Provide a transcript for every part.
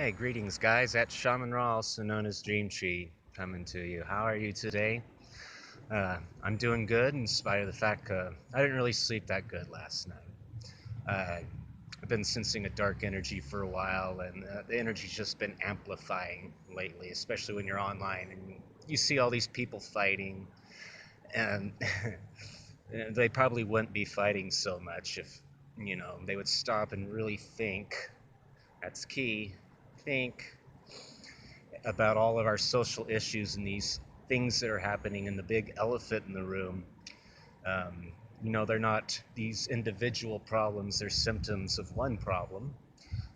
Hey, greetings, guys. That's shaman-ra, also known as Dreamtree, coming to you. How are you today? I'm doing good, in spite of the fact I didn't really sleep that good last night. I've been sensing a dark energy for a while, and the energy's just been amplifying lately, especially when you're online and you see all these people fighting, and they probably wouldn't be fighting so much if, they would stop and really think. That's key. Think about all of our social issues and these things that are happening and the big elephant in the room. They're not these individual problems, they're symptoms of one problem.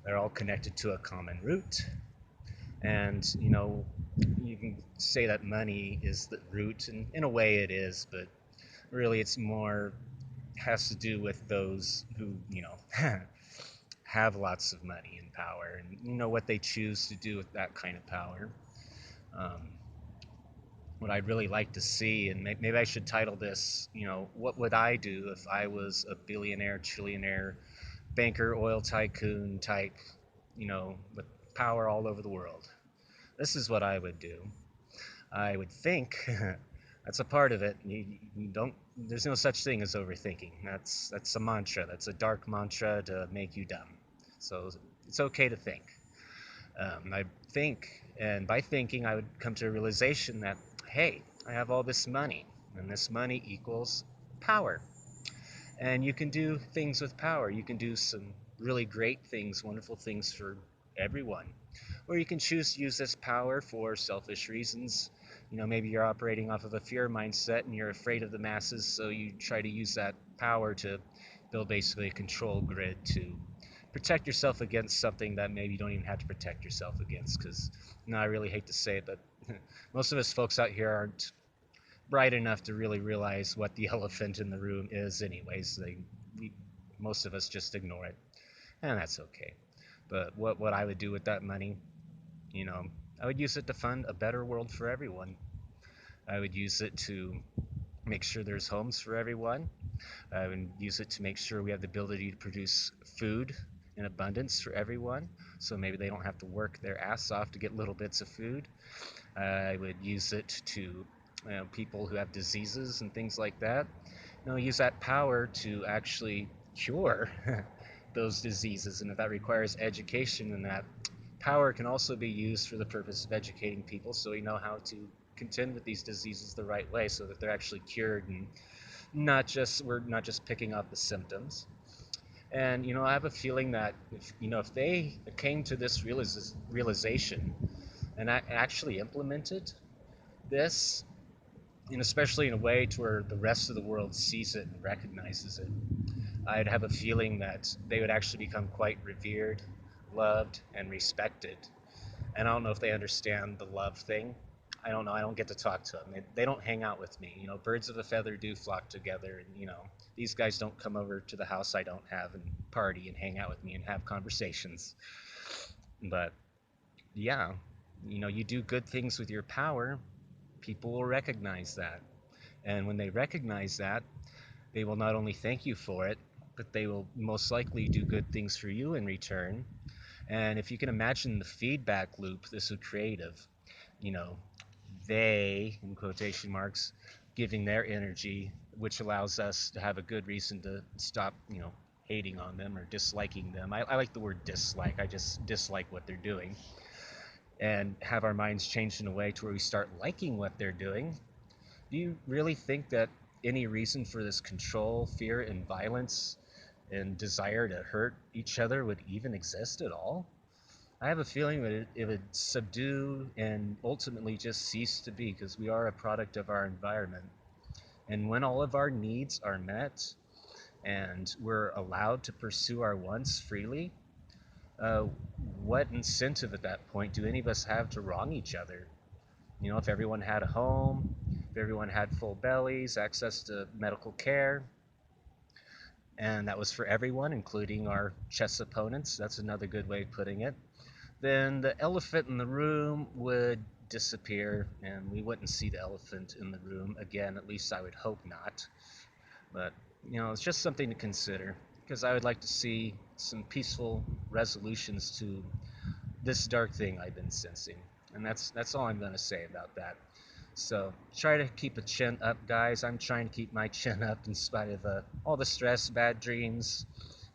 They're all connected to a common root. And, you can say that money is the root, and in a way it is, but really it's more has to do with those who, have lots of money and power and what they choose to do with that kind of power. Um, what I'd really like to see, and maybe I should title this, what would I do if I was a billionaire, trillionaire, banker, oil tycoon type, with power all over the world? This is what I would do. I would think. That's a part of it. You don't. There's no such thing as overthinking. That's a mantra. That's a dark mantra to make you dumb. So it's okay to think. I think, and by thinking, I would come to a realization that, hey, I have all this money, and this money equals power. And you can do things with power. You can do some really great things, wonderful things for everyone. Or you can choose to use this power for selfish reasons. Maybe you're operating off of a fear mindset and you're afraid of the masses, so you try to use that power to build basically a control grid to protect yourself against something that maybe you don't even have to protect yourself against. Because, I really hate to say it, but most of us folks out here aren't bright enough to really realize what the elephant in the room is anyways. Most of us just ignore it, and that's okay. But what I would do with that money, you know, I would use it to fund a better world for everyone. I would use it to make sure there's homes for everyone. I would use it to make sure we have the ability to produce food in abundance for everyone, so maybe they don't have to work their ass off to get little bits of food. I would use it to, people who have diseases and things like that. Use that power to actually cure those diseases, and if that requires education, then that power can also be used for the purpose of educating people, so we know how to contend with these diseases the right way, so that they're actually cured, and we're not just picking up the symptoms. And I have a feeling that if they came to this realization and actually implemented this, and especially in a way to where the rest of the world sees it and recognizes it, I'd have a feeling that they would actually become quite revered, loved, and respected. And I don't know if they understand the love thing. I don't know. I don't get to talk to them. They don't hang out with me. Birds of a feather do flock together. And, these guys don't come over to the house I don't have and party and hang out with me and have conversations. But yeah, you do good things with your power, people will recognize that. And when they recognize that, they will not only thank you for it, but they will most likely do good things for you in return. And if you can imagine the feedback loop this would create of, you know, they, in quotation marks, giving their energy, which allows us to have a good reason to stop, hating on them or disliking them. I like the word dislike. I just dislike what they're doing. And have our minds changed in a way to where we start liking what they're doing. Do you really think that any reason for this control, fear, and violence and desire to hurt each other would even exist at all? I have a feeling that it would subdue and ultimately just cease to be, because we are a product of our environment. And when all of our needs are met and we're allowed to pursue our wants freely, uh, what incentive at that point do any of us have to wrong each other? If everyone had a home, if everyone had full bellies, access to medical care, and that was for everyone, including our chess opponents, that's another good way of putting it, then the elephant in the room would disappear and we wouldn't see the elephant in the room again. At least I would hope not. But, it's just something to consider, because I would like to see some peaceful resolutions to this dark thing I've been sensing. And that's all I'm gonna say about that. So try to keep a chin up, guys. I'm trying to keep my chin up in spite of all the stress, bad dreams,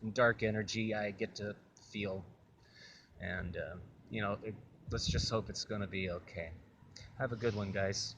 and dark energy I get to feel. And you know, let's just hope it's gonna be okay. Have a good one, guys.